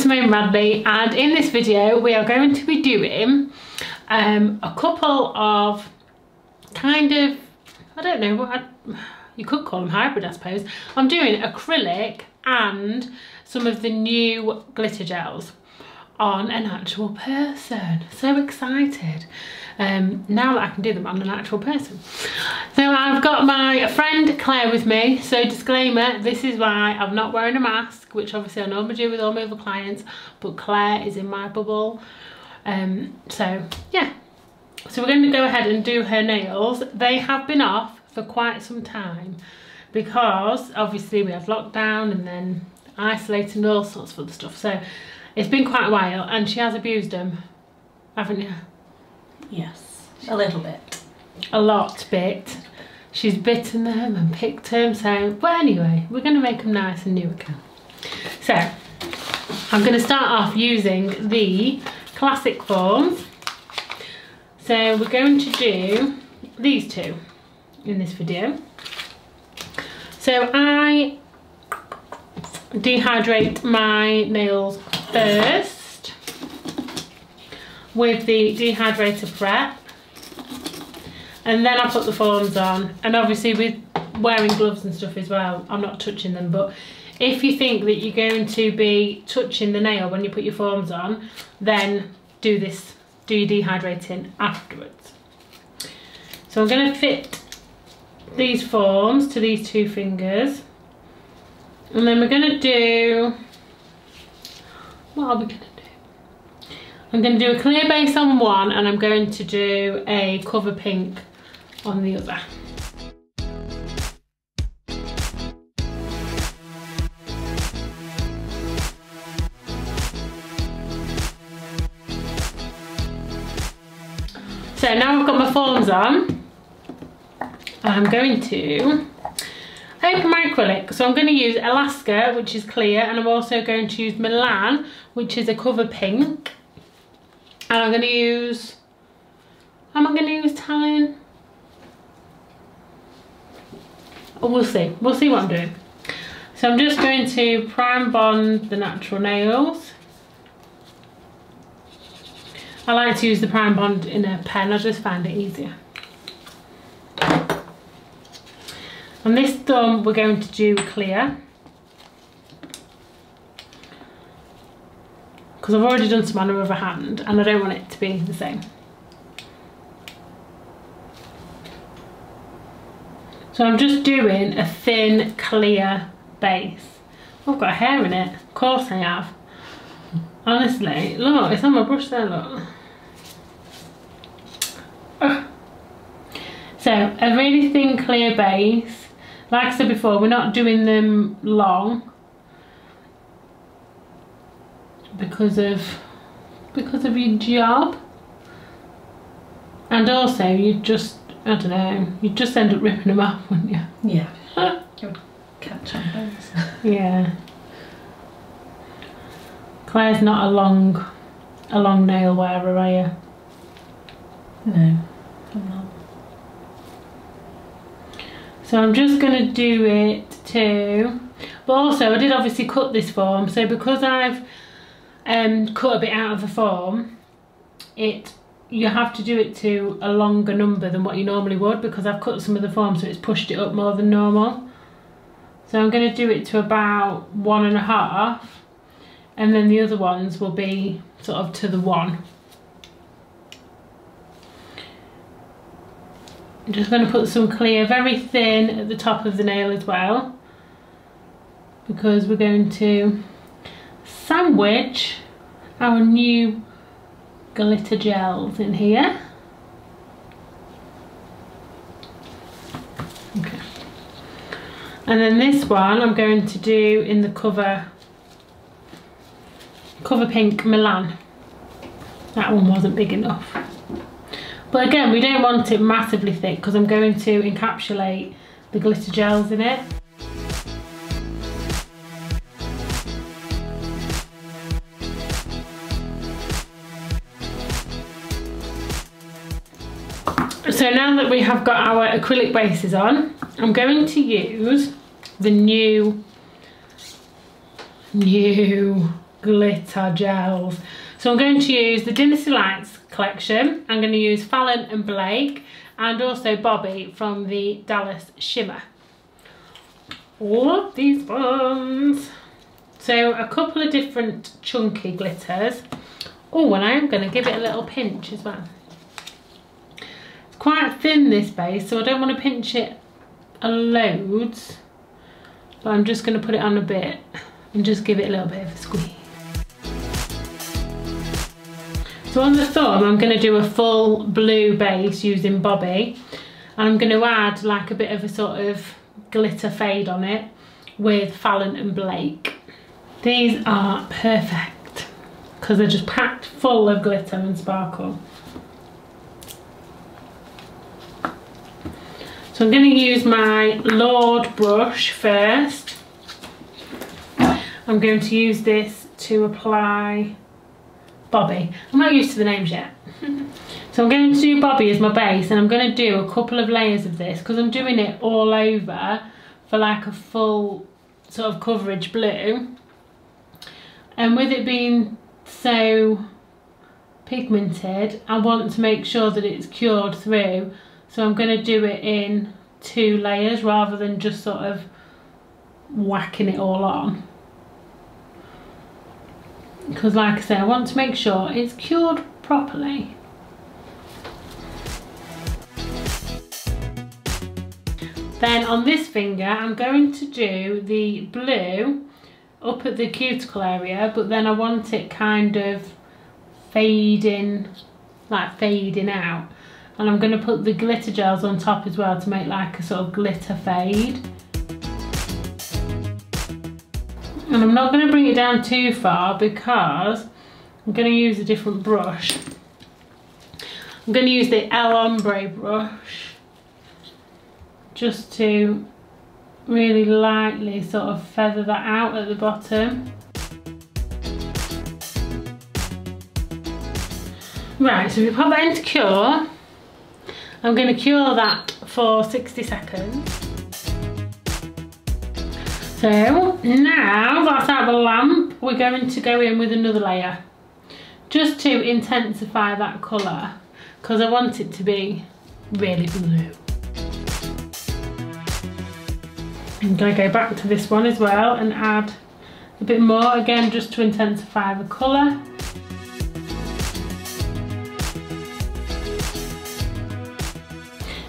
Simone Radley, and in this video we are going to be doing a couple of kind of, I don't know what you could call them, hybrid I suppose. I'm doing acrylic and some of the new glitter gels on an actual person. So excited now that I can do them on an actual person. So I've got my friend Claire with me, so disclaimer, this is why I'm not wearing a mask, which obviously I normally do with all my other clients, but Claire is in my bubble. So yeah, so we're going to go ahead and do her nails. They have been off for quite some time because obviously we had lockdown and then isolating and all sorts of other stuff, so it's been quite a while, and she has abused them, haven't you? Yes, a little bit. A lot bit. She's bitten them and picked them, so, but anyway, we're going to make them nice and new again. So, I'm going to start off using the classic forms. So we're going to do these two in this video. So I dehydrate my nails first with the dehydrator prep, and then I put the forms on, and obviously with wearing gloves and stuff as well, I'm not touching them, but if you think that you're going to be touching the nail when you put your forms on, then do your dehydrating afterwards. So I'm going to fit these forms to these two fingers, and then we're going to do, what are we going to do? I'm going to do a clear base on one, and I'm going to do a cover pink on the other. So now I've got my forms on, I'm going to open my acrylic. So I'm going to use Alaska, which is clear, and I'm also going to use Milan, which is a cover pink. And I'm going to use, am I going to use Italian? Oh, we'll see what I'm doing. So I'm just going to prime bond the natural nails. I like to use the prime bond in a pen, I just find it easier. On this thumb we're going to do clear, because I've already done some on the other hand and I don't want it to be the same. So I'm just doing a thin clear base. Oh, I've got hair in it, of course I have. Honestly, look, it's on my brush there, look. So a really thin clear base. Like I said before, we're not doing them long because of your job, and also you just, I don't know, you just end up ripping them off, wouldn't you? Yeah. You would catch on those. Yeah. Claire's not a long nail wearer, are you? No, I'm not. So I'm just going to do it too. But also I did obviously cut this form, so because I've cut a bit out of the form, you have to do it to a longer number than what you normally would, because I've cut some of the form so it's pushed it up more than normal. So I'm going to do it to about 1.5, and then the other ones will be sort of to the 1. I'm just going to put some clear, very thin at the top of the nail as well, because we're going to sandwich our new glitter gels in here. Okay. And then this one I'm going to do in the cover pink Milan. That one wasn't big enough. But again, we don't want it massively thick because I'm going to encapsulate the glitter gels in it. So now that we have got our acrylic bases on, I'm going to use the new glitter gels. So I'm going to use the Dynasty Lights collection. I'm going to use Fallon and Blake, and also Bobby from the Dallas Shimmer. Love these ones. So a couple of different chunky glitters. Oh, and I am going to give it a little pinch as well. It's quite thin, this base, so I don't want to pinch it a loads, but I'm just going to put it on a bit and just give it a little bit of a squeeze. So on the thumb, I'm going to do a full blue base using Bobby, and I'm going to add like a bit of a sort of glitter fade on it with Fallon and Blake. These are perfect because they're just packed full of glitter and sparkle. So I'm going to use my Lord brush first. I'm going to use this to apply Bobby. I'm not used to the names yet. So I'm going to do Bobby as my base, and I'm going to do a couple of layers of this because I'm doing it all over for like a full sort of coverage blue. And with it being so pigmented, I want to make sure that it's cured through. So I'm going to do it in 2 layers rather than just sort of whacking it all on. Because like I say, I want to make sure it's cured properly. Then on this finger, I'm going to do the blue up at the cuticle area, but then I want it kind of fading, like fading out. And I'm going to put the glitter gels on top as well to make like a sort of glitter fade. And I'm not going to bring it down too far because I'm going to use a different brush. I'm going to use the El Hombre brush just to really lightly sort of feather that out at the bottom. Right, so we pop that into cure. I'm going to cure that for 60 seconds. So now that's out of the lamp, we're going to go in with another layer just to intensify that colour because I want it to be really blue. I'm going to go back to this one as well and add a bit more, again just to intensify the colour.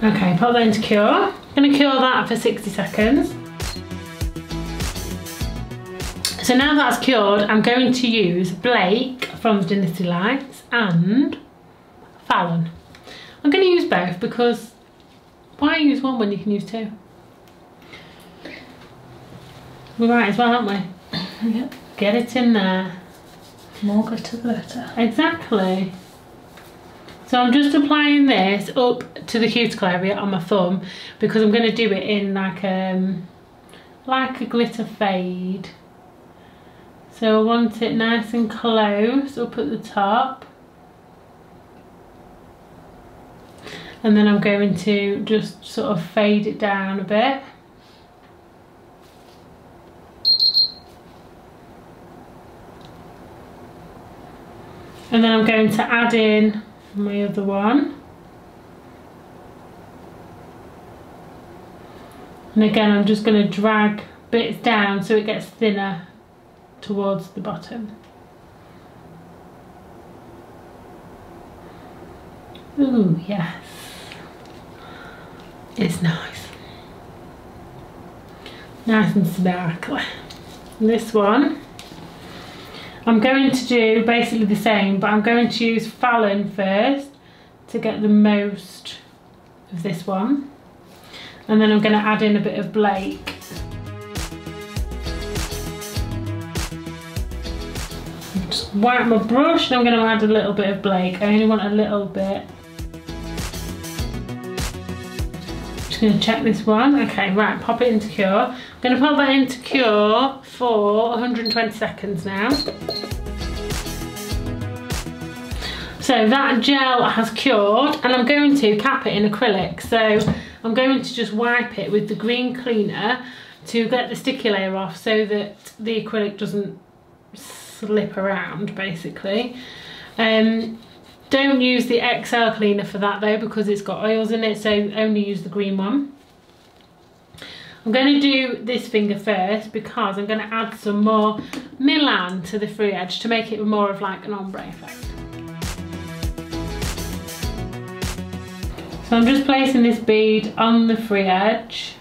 Okay, pop that into cure. I'm going to cure that for 60 seconds. So now that's cured, I'm going to use Blake from Dynasty Lights and Fallon. I'm going to use both because why use one when you can use 2? We might as well, aren't we? Yep. Get it in there. More glitter. Exactly. So I'm just applying this up to the cuticle area on my thumb because I'm going to do it in like a glitter fade. So I want it nice and close up at the top. And then I'm going to just sort of fade it down a bit. And then I'm going to add in my other one. And again, I'm just going to drag bits down so it gets thinner towards the bottom. Ooh, yes. It's nice. Nice and sparkly. And this one, I'm going to do basically the same, but I'm going to use Fallon first to get the most of this one. And then I'm going to add in a bit of Blake. Just wipe my brush and I'm going to add a little bit of Blake. I only want a little bit. Just going to check this one. Okay, right, pop it into cure. I'm going to pop that into cure for 120 seconds now. So that gel has cured and I'm going to cap it in acrylic. So I'm going to just wipe it with the green cleaner to get the sticky layer off so that the acrylic doesn't slip around basically. Don't use the XL cleaner for that though, because it's got oils in it, so only use the green one. I'm going to do this finger first because I'm going to add some more Milan to the free edge to make it more of like an ombre effect. So I'm just placing this bead on the free edge.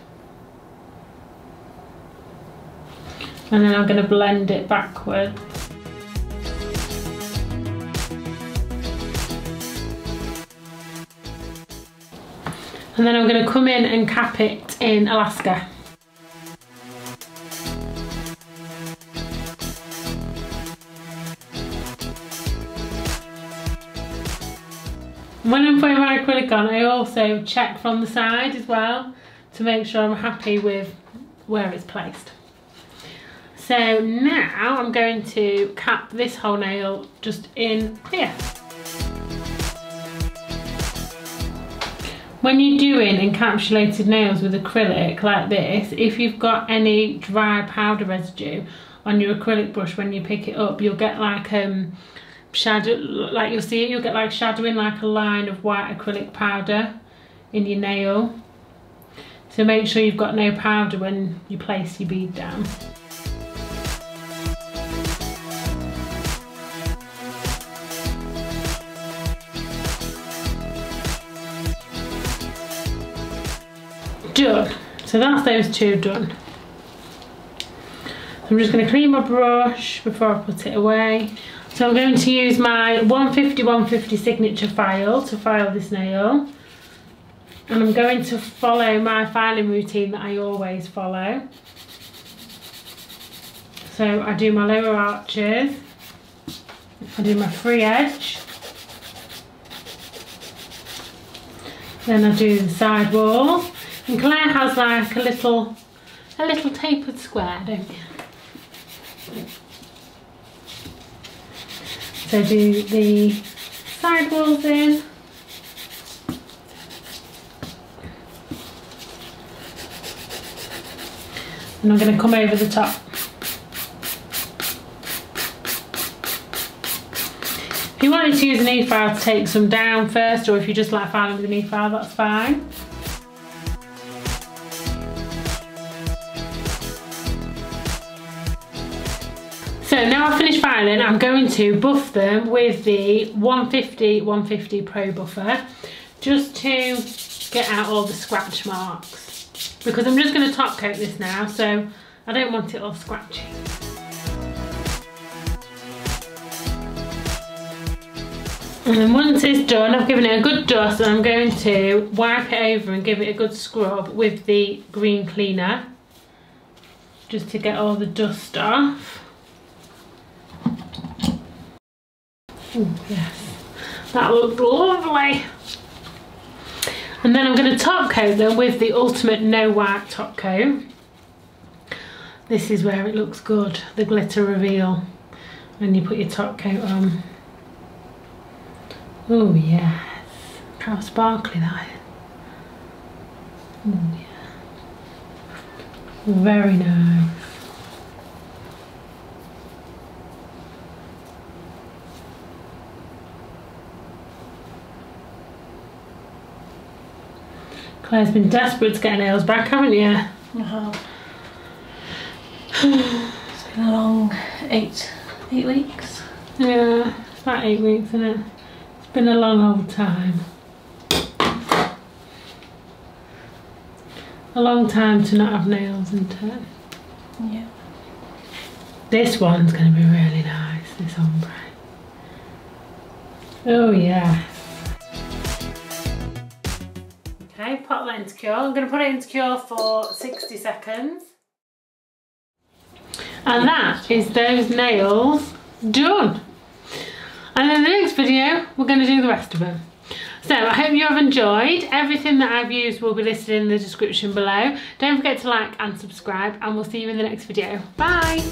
And then I'm going to blend it backwards. And then I'm going to come in and cap it in Alaska. When I'm putting my acrylic on, I also check from the side as well to make sure I'm happy with where it's placed. So now I'm going to cap this whole nail just in clear. When you're doing encapsulated nails with acrylic like this, if you've got any dry powder residue on your acrylic brush, when you pick it up, you'll get like shadow, like you'll see it, you'll get like shadowing, like a line of white acrylic powder in your nail. So make sure you've got no powder when you place your bead down. Done. So that's those two done. I'm just going to clean my brush before I put it away. So I'm going to use my 150 signature file to file this nail. And I'm going to follow my filing routine that I always follow. So I do my lower arches, I do my free edge, then I do the side wall. And Claire has like a little tapered square, don't you? So do the side walls in. And I'm going to come over the top. If you wanted to use an e-file to take some down first, or if you just like filing with an e-file, that's fine. So now I've finished filing, I'm going to buff them with the 150 Pro Buffer just to get out all the scratch marks, because I'm just going to top coat this now, so I don't want it all scratchy. And then once it's done, I've given it a good dust, and I'm going to wipe it over and give it a good scrub with the green cleaner just to get all the dust off. Oh yes, that looks lovely. And then I'm going to top coat them with the Ultimate No Wipe top coat. This is where it looks good, the glitter reveal, when you put your top coat on. Oh yes, look how sparkly that is. Oh yeah, very nice. Claire's been desperate to get her nails back, haven't you? I have. It's been a long 8 weeks. Yeah, it's about 8 weeks, isn't it? It's been a long old time. A long time to not have nails, isn't it? Yeah. This one's going to be really nice, this ombre. Oh yeah. Okay, pop that into cure. I'm going to put it into cure for 60 seconds. And that is those nails done. And in the next video, we're going to do the rest of them. So I hope you have enjoyed. Everything that I've used will be listed in the description below. Don't forget to like and subscribe, and we'll see you in the next video. Bye!